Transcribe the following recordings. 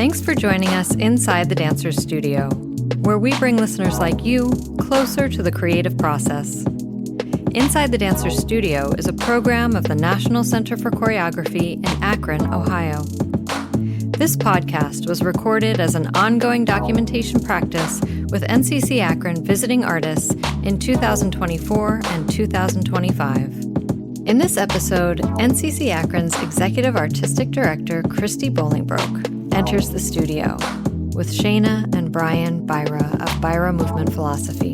Thanks for joining us inside the Dancer's Studio, where we bring listeners like you closer to the creative process. Inside the Dancer's Studio is a program of the National Center for Choreography in Akron, Ohio. This podcast was recorded as an ongoing documentation practice with NCCAkron visiting artists in 2024 and 2025. In this episode, NCCAkron's Executive Artistic Director, Christy Bolingbroke, enters the studio with Shaina and Bryan Baira of Baira Movement Philosophy.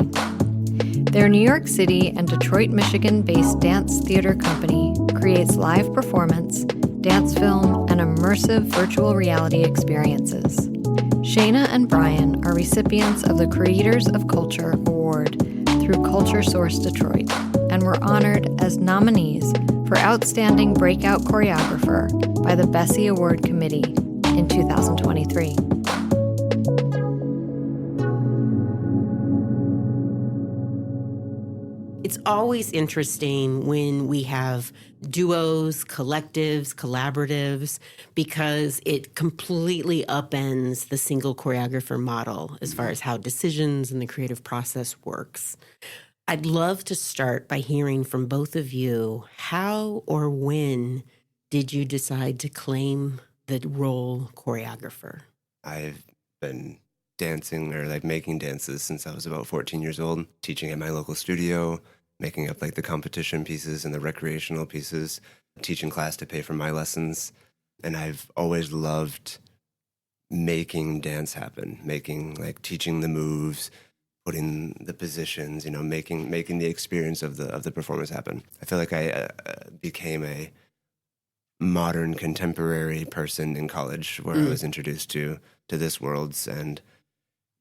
Their New York City and Detroit, Michigan-based dance theater company creates live performance, dance film, and immersive virtual reality experiences. Shaina and Bryan are recipients of the Creators of Culture Award through Culture Source Detroit and were honored as nominees for Outstanding Breakout Choreographer by the Bessie Award Committee in 2023. It's always interesting when we have duos, collectives, collaboratives, because it completely upends the single choreographer model as far as how decisions and the creative process works. I'd love to start by hearing from both of you, how or when did you decide to claim the role choreographer? I've been dancing or making dances since I was about 14 years old, teaching at my local studio, making up the competition pieces and the recreational pieces, teaching class to pay for my lessons. And I've always loved making dance happen, teaching the moves, putting the positions, making the experience of the performance happen. I feel like I became a modern contemporary person in college where I was introduced to this world and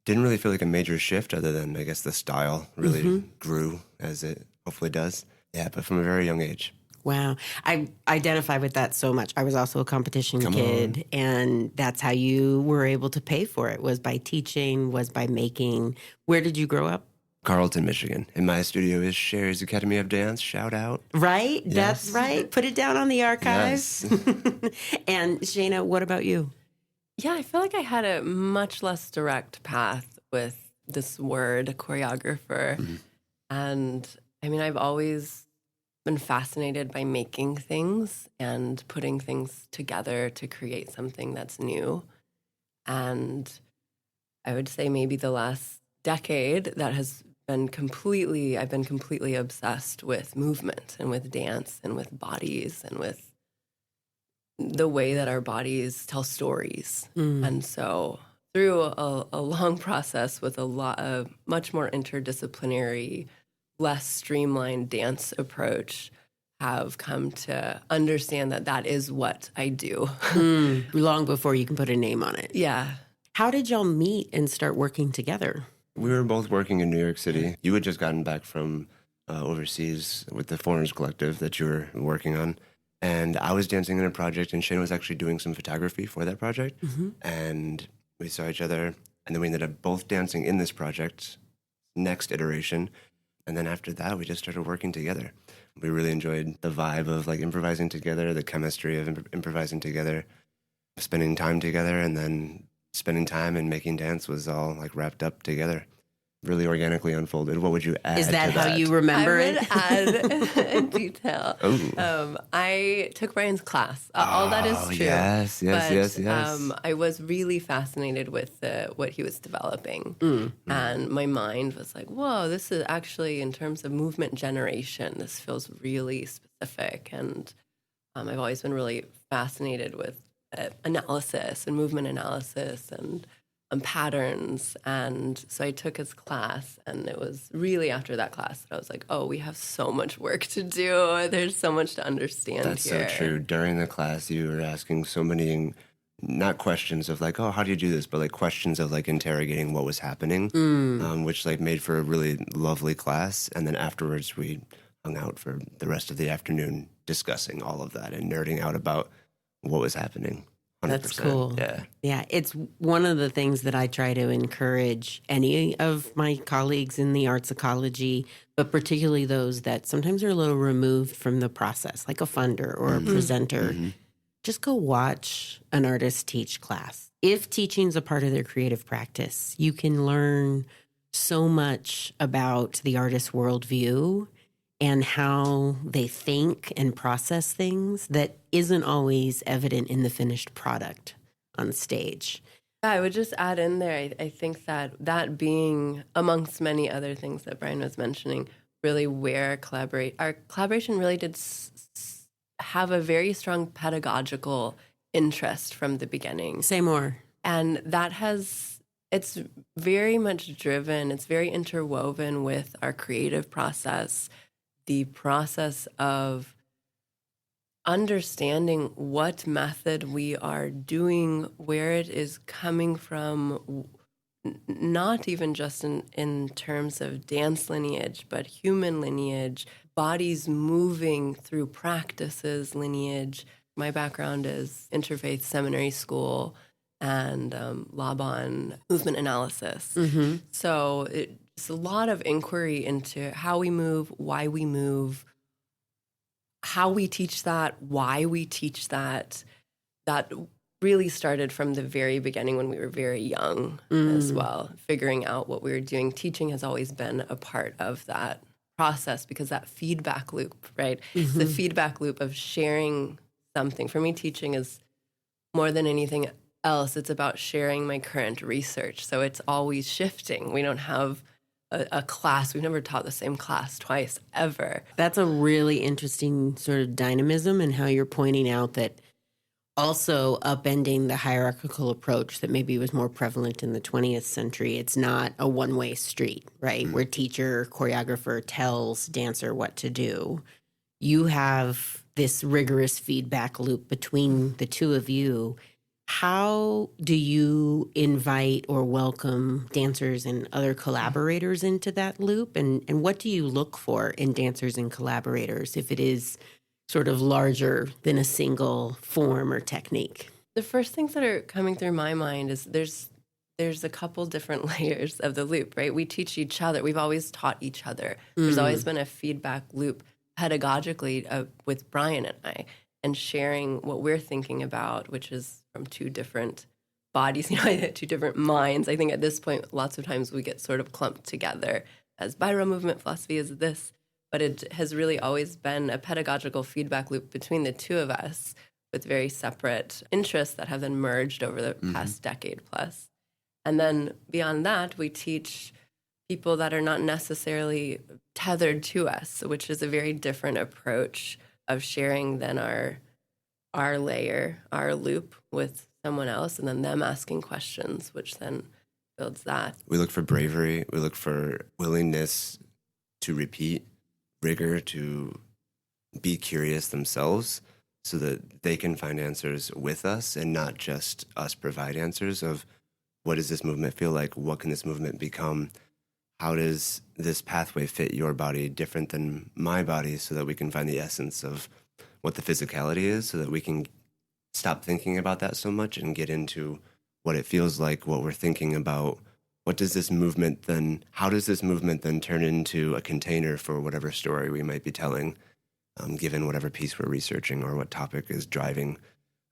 didn't really feel like a major shift other than, I guess, the style really grew as it hopefully does. Yeah, but from a very young age. Wow. I identify with that so much. I was also a competition kid, and that's how you were able to pay for it, was by teaching, was by making. Where did you grow up? Carlton, Michigan. And my studio is Sherry's Academy of Dance. Shout out. Right? Yes. That's right. Put it down on the archives. Yes. And Shaina, what about you? Yeah, I feel like I had a much less direct path with this word, choreographer. Mm-hmm. And I mean, I've always been fascinated by making things and putting things together to create something that's new. And I would say maybe the last decade that has been I've been completely obsessed with movement and with dance and with bodies and with the way that our bodies tell stories. And so through a long process with a lot of much more interdisciplinary, less streamlined dance approach, have come to understand that is what I do. Long before you can put a name on it. Yeah. How did y'all meet and start working together? We were both working in New York City. You had just gotten back from overseas with the Foreigners Collective that you were working on. And I was dancing in a project, and Shane was actually doing some photography for that project. And we saw each other, and then we ended up both dancing in this project, next iteration. And then after that, we just started working together. We really enjoyed the vibe of improvising together, the chemistry of improvising together, spending time together, and then spending time and making dance was all wrapped up together. Really organically unfolded. What would you add Is that to that? how you remember it? I would add in detail. I took Bryan's class. All that is true. Yes. I was really fascinated with what he was developing. And my mind was like, whoa, this is actually, in terms of movement generation, this feels really specific. And I've always been really fascinated with analysis and movement analysis and patterns. And so I took his class, and it was really after that class that I was like, oh, we have so much work to do. There's so much to understand That's here. so true. During the class, you were asking so many, not questions of oh, how do you do this, but questions of interrogating what was happening, which made for a really lovely class. And then afterwards, we hung out for the rest of the afternoon discussing all of that and nerding out about what was happening. 100%. That's cool. Yeah. Yeah, it's one of the things that I try to encourage any of my colleagues in the arts ecology, but particularly those that sometimes are a little removed from the process, like a funder or a presenter, just go watch an artist teach class. If teaching is a part of their creative practice, you can learn so much about the artist's worldview and how they think and process things that isn't always evident in the finished product on stage. Yeah, I would just add in there, I think that being, amongst many other things that Bryan was mentioning, really where our collaboration really did have a very strong pedagogical interest from the beginning. Say more. And it's very much driven, it's very interwoven with our creative process, the process of understanding what method we are doing, where it is coming from, not even just in terms of dance lineage, but human lineage, bodies moving through practices lineage. My background is interfaith seminary school and Laban movement analysis. Mm-hmm. So it's a lot of inquiry into how we move, why we move, how we teach that, why we teach that. That really started from the very beginning when we were very young as well, figuring out what we were doing. Teaching has always been a part of that process because that feedback loop, right? Mm-hmm. The feedback loop of sharing something. For me, teaching is more than anything else. It's about sharing my current research. So it's always shifting. We don't have a class. We've never taught the same class twice, ever. That's a really interesting sort of dynamism and how you're pointing out that also upending the hierarchical approach that maybe was more prevalent in the 20th century. It's not a one-way street, right? Where teacher, choreographer tells dancer what to do. You have this rigorous feedback loop between the two of you. How do you invite or welcome dancers and other collaborators into that loop? And what do you look for in dancers and collaborators if it is sort of larger than a single form or technique? The first things that are coming through my mind is there's a couple different layers of the loop, right? We teach each other. We've always taught each other. There's always been a feedback loop pedagogically with Bryan and I, and sharing what we're thinking about, which is from two different bodies, two different minds. I think at this point, lots of times we get sort of clumped together as Baira movement philosophy is this, but it has really always been a pedagogical feedback loop between the two of us with very separate interests that have then merged over the past decade plus. And then beyond that, we teach people that are not necessarily tethered to us, which is a very different approach of sharing than our layer, our loop with someone else, and then them asking questions, which then builds that. We look for bravery. We look for willingness to repeat, rigor, to be curious themselves so that they can find answers with us and not just us provide answers of what does this movement feel like? What can this movement become? How does this pathway fit your body different than my body so that we can find the essence of what the physicality is so that we can stop thinking about that so much and get into what it feels like, what we're thinking about. What does this movement then, how does this movement then turn into a container for whatever story we might be telling, given whatever piece we're researching or what topic is driving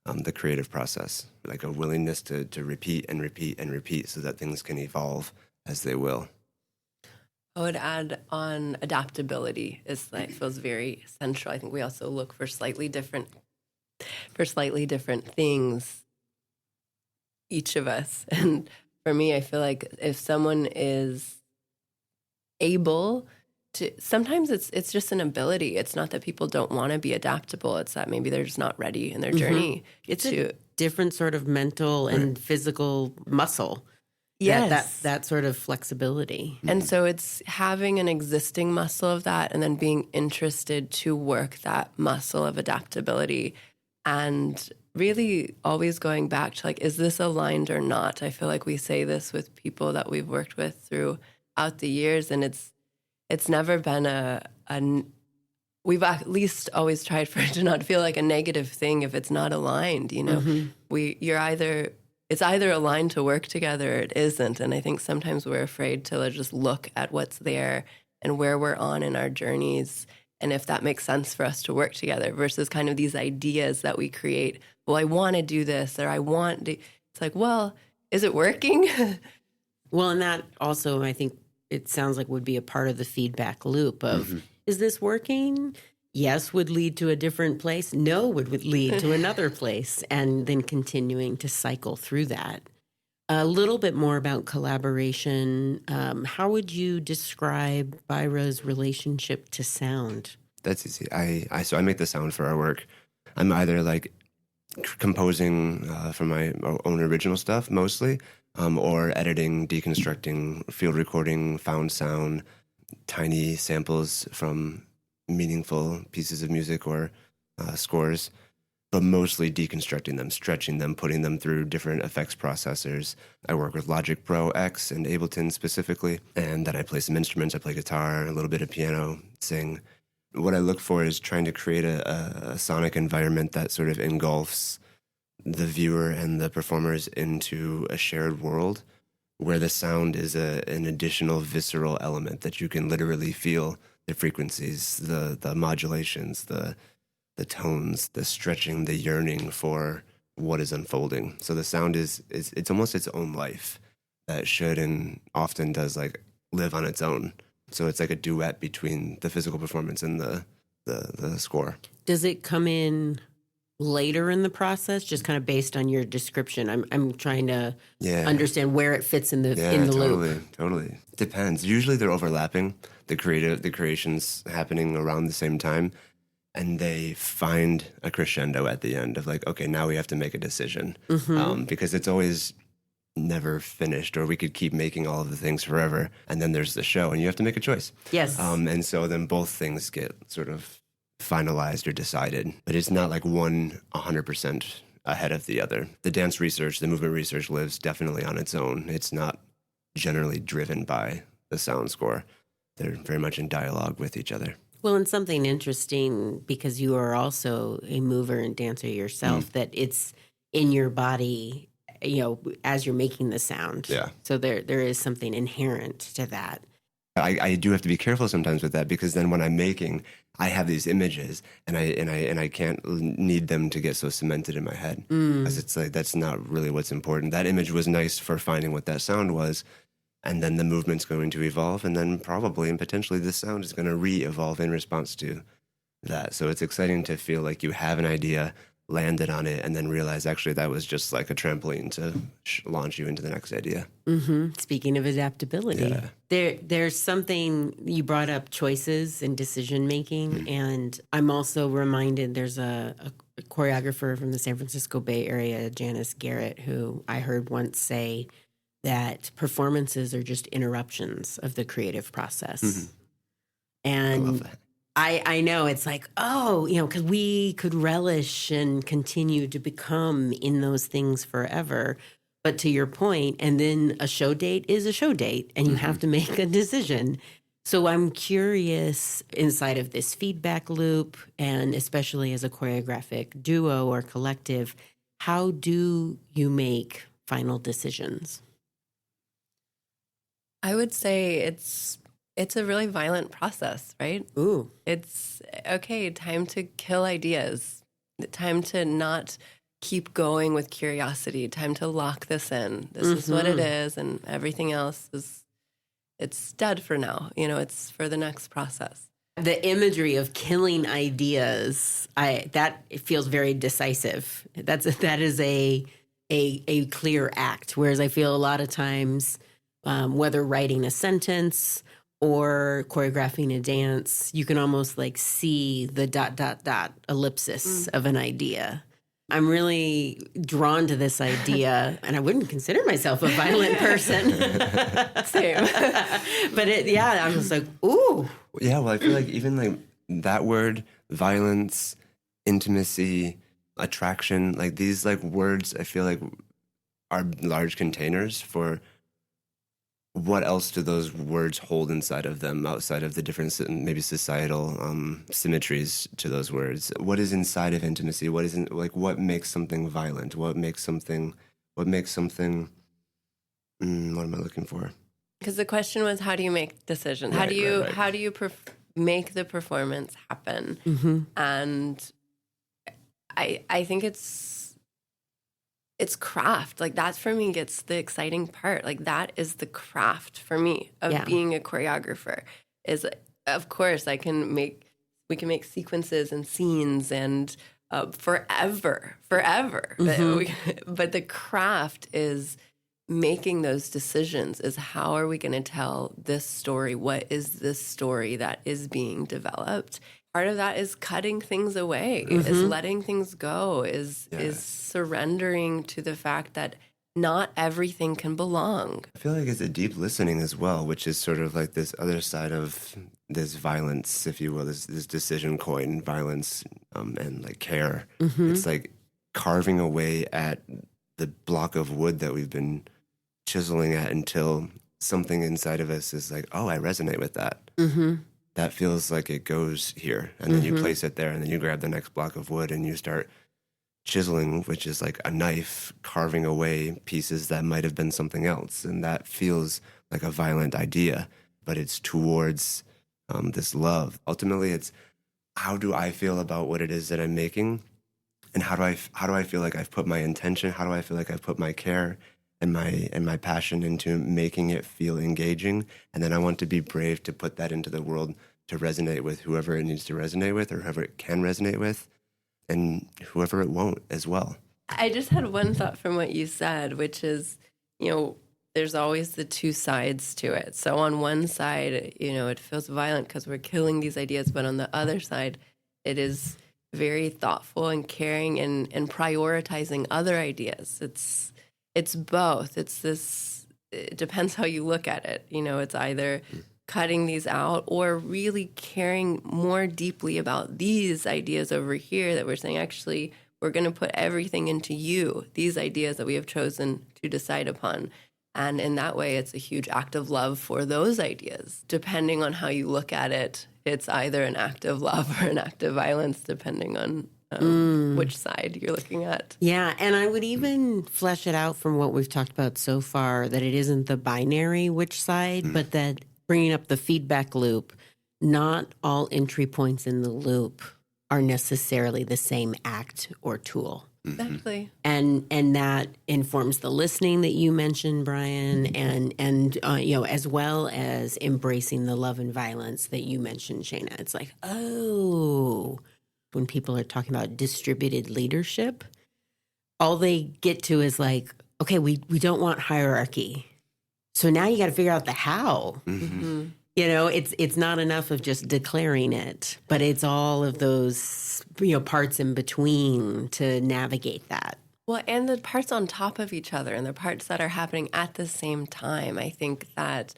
the creative process? Like a willingness to repeat and repeat and repeat so that things can evolve as they will. I would add on adaptability feels very central. I think we also look for slightly different things, each of us. And for me, I feel like if someone is able to, sometimes it's just an ability. It's not that people don't want to be adaptable. It's that maybe they're just not ready in their journey. It's a different sort of mental and physical muscle. Yes. That sort of flexibility. And so it's having an existing muscle of that and then being interested to work that muscle of adaptability and really always going back to is this aligned or not? I feel like we say this with people that we've worked with throughout the years, and it's never been we've at least always tried for it to not feel like a negative thing if it's not aligned, It's either aligned to work together or it isn't. And I think sometimes we're afraid to just look at what's there and where we're on in our journeys and if that makes sense for us to work together versus kind of these ideas that we create. Well, I want to do this, or I want to. It's like, well, is it working? Well, and that also, I think it sounds like would be a part of the feedback loop of, is this working? Yes would lead to a different place. No would lead to another place, and then continuing to cycle through that. A little bit more about collaboration. How would you describe Baira's relationship to sound? That's easy. So I make the sound for our work. I'm either like composing for my own original stuff mostly, or editing, deconstructing, field recording, found sound, tiny samples from meaningful pieces of music or scores, but mostly deconstructing them, stretching them, putting them through different effects processors. I work with Logic Pro X and Ableton specifically, and then I play some instruments. I play guitar, a little bit of piano, sing. What I look for is trying to create a sonic environment that sort of engulfs the viewer and the performers into a shared world where the sound is an additional visceral element that you can literally feel the frequencies, the modulations, the tones, the stretching, the yearning for what is unfolding. So the sound is it's almost its own life that should and often does like live on its own. So it's like a duet between the physical performance and the score. Does it come in later in the process, just kind of based on your description? I'm trying to understand where it fits in the loop. Totally. Depends. Usually they're overlapping. The creation's happening around the same time, and they find a crescendo at the end of like, okay, now we have to make a decision, because it's always never finished, or we could keep making all of the things forever, and then there's the show, and you have to make a choice. Yes. And so then both things get sort of finalized or decided, but it's not like one 100% ahead of the other. The dance research, the movement research lives definitely on its own. It's not generally driven by the sound score. They're very much in dialogue with each other. Well, and something interesting, because you are also a mover and dancer yourself, that it's in your body, as you're making the sound. Yeah. So there is something inherent to that. I do have to be careful sometimes with that, because then when I'm making, I have these images, and I can't need them to get so cemented in my head, because it's like that's not really what's important. That image was nice for finding what that sound was, and then the movement's going to evolve, and then probably and potentially the sound is going to re-evolve in response to that. So it's exciting to feel like you have an idea, landed on it, and then realize actually that was just like a trampoline to launch you into the next idea. Speaking of adaptability, there's something you brought up, choices and decision making, and I'm also reminded there's a choreographer from the San Francisco Bay Area, Janice Garrett, who I heard once say that performances are just interruptions of the creative process. And I love that. I know it's like, because we could relish and continue to become in those things forever. But to your point, and then a show date is a show date, and you have to make a decision. So I'm curious, inside of this feedback loop, and especially as a choreographic duo or collective, how do you make final decisions? I would say it's a really violent process, right? Ooh. It's, okay, time to kill ideas, time to not keep going with curiosity, time to lock this in. This is what it is, and everything else it's dead for now. It's for the next process. The imagery of killing ideas, that feels very decisive. That is a clear act, whereas I feel a lot of times, whether writing a sentence or choreographing a dance, you can almost like see the ... ellipsis of an idea. I'm really drawn to this idea, and I wouldn't consider myself a violent person. Same. But I'm just like, ooh. Yeah, well, I feel like even like that word, violence, intimacy, attraction, like these like words, I feel like are large containers for what else do those words hold inside of them, outside of the different maybe societal symmetries to those words? What is inside of intimacy? What isn't, like, what makes something violent? What makes something, what am I looking for? Because the question was, how do you make decisions? How do you make the performance happen. And I think it's craft. Like, that for me gets the exciting part. Like, that is the craft for me of being a choreographer. Is, of course, we can make sequences and scenes and forever. But the craft is making those decisions. Is how are we going to tell this story? What is this story that is being developed? Part of that is cutting things away, is letting things go, is surrendering to the fact that not everything can belong. I feel like it's a deep listening as well, which is sort of like this other side of this violence, if you will, this decision coin, violence and like care. It's like carving away at the block of wood that we've been chiseling at until something inside of us is like, oh, I resonate with that. That feels like it goes here. And then you place it there, and then you grab the next block of wood and you start chiseling, which is like a knife carving away pieces that might have been something else. And that feels like a violent idea, but it's towards this love. Ultimately, it's how do I feel about what it is that I'm making? And how do I feel like I've put my intention? How do I feel like I've put my care and my passion into making it feel engaging? And then I want to be brave to put that into the world to resonate with whoever it needs to resonate with, or whoever it can resonate with, and whoever it won't as well. I just had one thought from what you said, which is, there's always the two sides to it. So on one side, it feels violent because we're killing these ideas, but on the other side, it is very thoughtful and caring and prioritizing other ideas. It's both. It depends how you look at it. It's either cutting these out or really caring more deeply about these ideas over here that we're saying, actually, we're going to put everything into you, these ideas that we have chosen to decide upon. And in that way, it's a huge act of love for those ideas. Depending on how you look at it, it's either an act of love or an act of violence, depending on which side you're looking at. Yeah, and I would even flesh it out from what we've talked about so far, that it isn't the binary which side, but that bringing up the feedback loop, not all entry points in the loop are necessarily the same act or tool. Exactly. And that informs the listening that you mentioned, Bryan, and as well as embracing the love and violence that you mentioned, Shaina. It's like, when people are talking about distributed leadership, all they get to is like, okay, we don't want hierarchy. So now you got to figure out the how. It's not enough of just declaring it, but it's all of those parts in between to navigate that. Well, and the parts on top of each other and the parts that are happening at the same time. I think that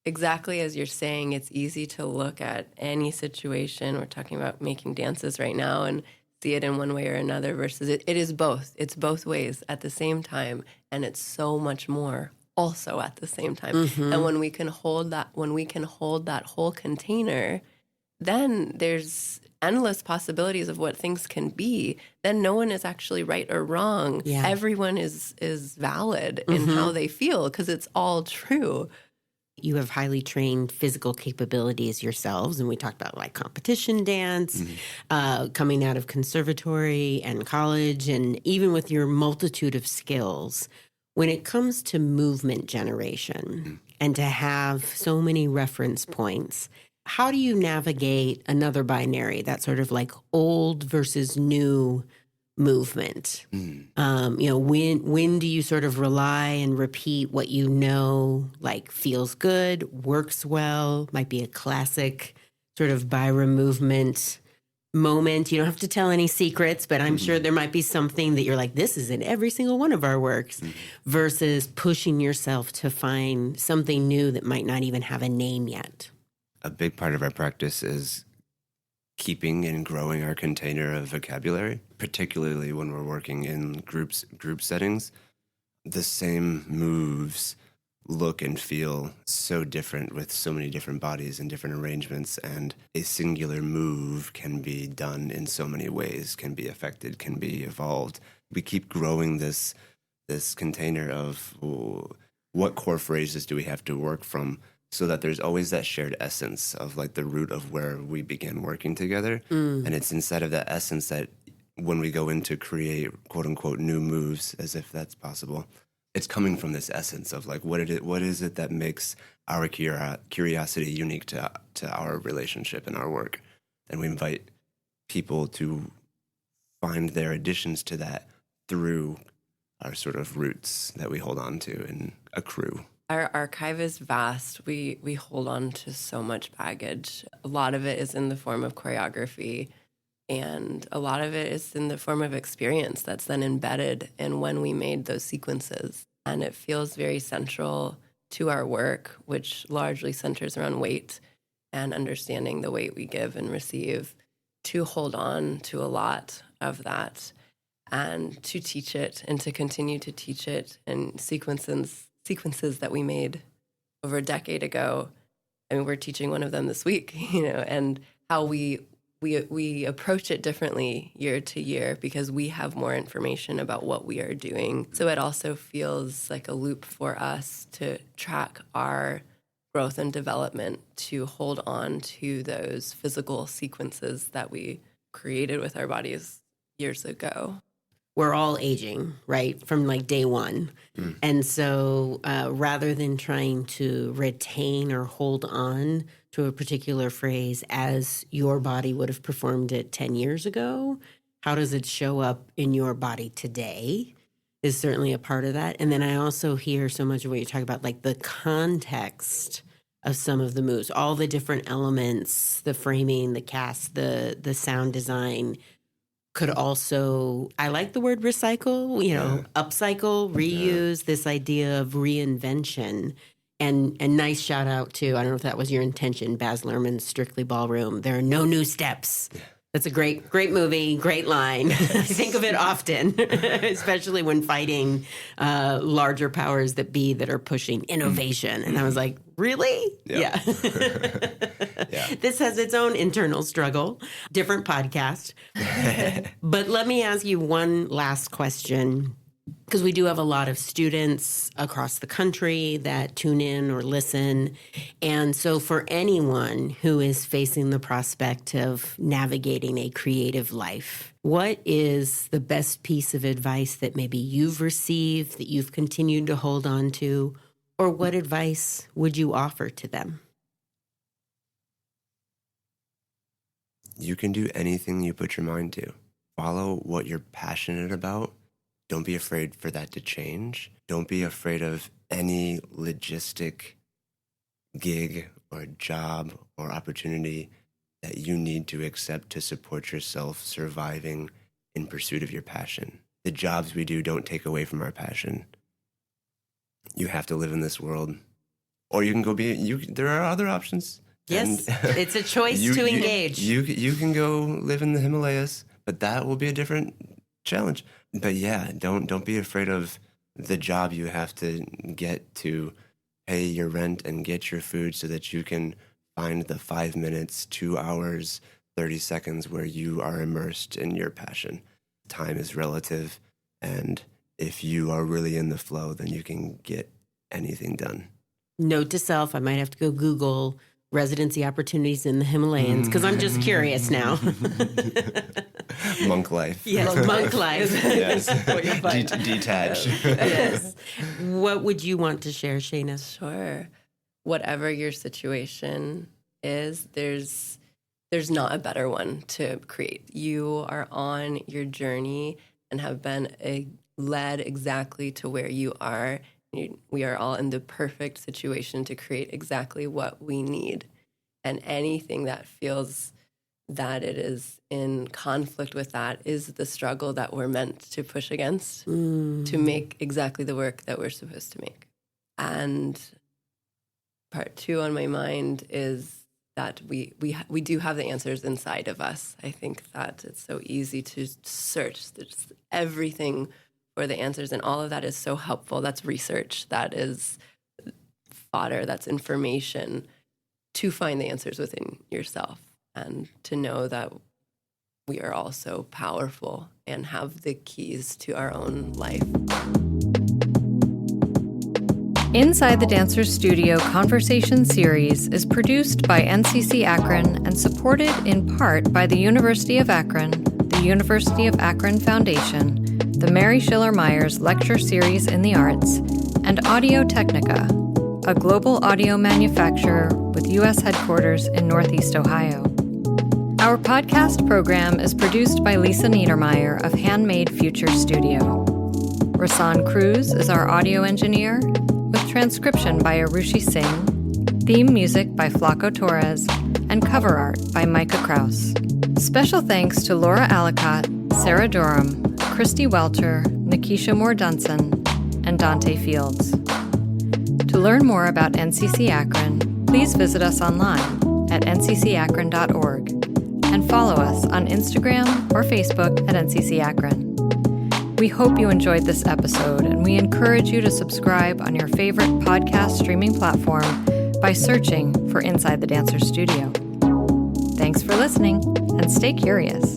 exactly as you're saying, it's easy to look at any situation. We're talking about making dances right now and see it in one way or another versus it is both. It's both ways at the same time, and it's so much more also at the same time. And when we can hold that whole container, then there's endless possibilities of what things can be. Then no one is actually right or wrong. Yeah. Everyone is valid in how they feel because it's all true. You have highly trained physical capabilities yourselves, and we talked about like competition dance, coming out of conservatory and college, and even with your multitude of skills. When it comes to movement generation and to have so many reference points, how do you navigate another binary, that sort of like old versus new movement? When do you sort of rely and repeat what like feels good, works well, might be a classic sort of Baira movement moment? You don't have to tell any secrets, but I'm sure there might be something that you're like, this is in every single one of our works, versus pushing yourself to find something new that might not even have a name yet. A big part of our practice is keeping and growing our container of vocabulary, particularly when we're working in group settings. The same moves look and feel so different with so many different bodies and different arrangements, and a singular move can be done in so many ways, can be affected, can be evolved. We keep growing this container of what core phrases do we have to work from so that there's always that shared essence of like the root of where we began working together. And it's inside of that essence that when we go in to create quote unquote new moves, as if that's possible, it's coming from this essence of like, what is it that makes our curiosity unique to our relationship and our work? And we invite people to find their additions to that through our sort of roots that we hold on to and accrue. Our archive is vast. We hold on to so much baggage. A lot of it is in the form of choreography, and a lot of it is in the form of experience that's then embedded in when we made those sequences. And it feels very central to our work, which largely centers around weight and understanding the weight we give and receive, to hold on to a lot of that and to teach it and to continue to teach it in sequences that we made over a decade ago. I mean, we're teaching one of them this week, and how we approach it differently year to year because we have more information about what we are doing. So it also feels like a loop for us to track our growth and development, to hold on to those physical sequences that we created with our bodies years ago. We're all aging, right, from like day one. And so rather than trying to retain or hold on to a particular phrase as your body would have performed it 10 years ago, how does it show up in your body today is certainly a part of that. And then I also hear so much of what you talk about, like the context of some of the moves, all the different elements, the framing, the cast, the sound design, could also, I like the word recycle, upcycle, reuse, this idea of reinvention. And nice shout out to, I don't know if that was your intention, Baz Luhrmann's Strictly Ballroom. There are no new steps. That's a great movie, great line. I think of it often, especially when fighting larger powers that be that are pushing innovation. And I was like, really? Yeah. This has its own internal struggle, different podcast. But let me ask you one last question, because we do have a lot of students across the country that tune in or listen. And so for anyone who is facing the prospect of navigating a creative life, what is the best piece of advice that maybe you've received, that you've continued to hold on to, or what advice would you offer to them? You can do anything you put your mind to. Follow what you're passionate about. Don't be afraid for that to change. Don't be afraid of any logistic gig or job or opportunity that you need to accept to support yourself surviving in pursuit of your passion. The jobs we do don't take away from our passion. You have to live in this world. Or you can go there are other options. Yes, it's a choice to engage. You can go live in the Himalayas, but that will be a different challenge. But yeah, don't be afraid of the job you have to get to pay your rent and get your food so that you can find the 5 minutes, 2 hours, 30 seconds where you are immersed in your passion. Time is relative, and if you are really in the flow, then you can get anything done. Note to self, I might have to go Google residency opportunities in the Himalayas, because I'm just curious now. Monk life. Yes, monk life. Yes. Detach. Yes. What would you want to share, Shaina? Sure. Whatever your situation is, there's not a better one to create. You are on your journey and have been led exactly to where you are. We are all in the perfect situation to create exactly what we need. And anything that feels that it is in conflict with that is the struggle that we're meant to push against to make exactly the work that we're supposed to make. And part 2 on my mind is that we do have the answers inside of us. I think that it's so easy to search everything for the answers, and all of that is so helpful. That's research, that is fodder, that's information to find the answers within yourself, and to know that we are all so powerful and have the keys to our own life. Inside the Dancers Studio Conversation Series is produced by NCCAkron and supported in part by the University of Akron, the University of Akron Foundation, the Mary Schiller Myers Lecture Series in the Arts, and Audio-Technica, a global audio manufacturer with U.S. headquarters in Northeast Ohio. Our podcast program is produced by Lisa Niedermeyer of Handmade Future Studio. Rahsaan Cruz is our audio engineer, with transcription by Arushi Singh, theme music by Flaco Torres, and cover art by Micah Kraus. Special thanks to Laura Alicott, Sarah Durham, Christy Welter, Nikisha Moore-Dunson, and Dante Fields. To learn more about NCCAkron, please visit us online at nccakron.org and follow us on Instagram or Facebook at NCCAkron. We hope you enjoyed this episode, and we encourage you to subscribe on your favorite podcast streaming platform by searching for Inside the Dancers Studio. Thanks for listening, and stay curious.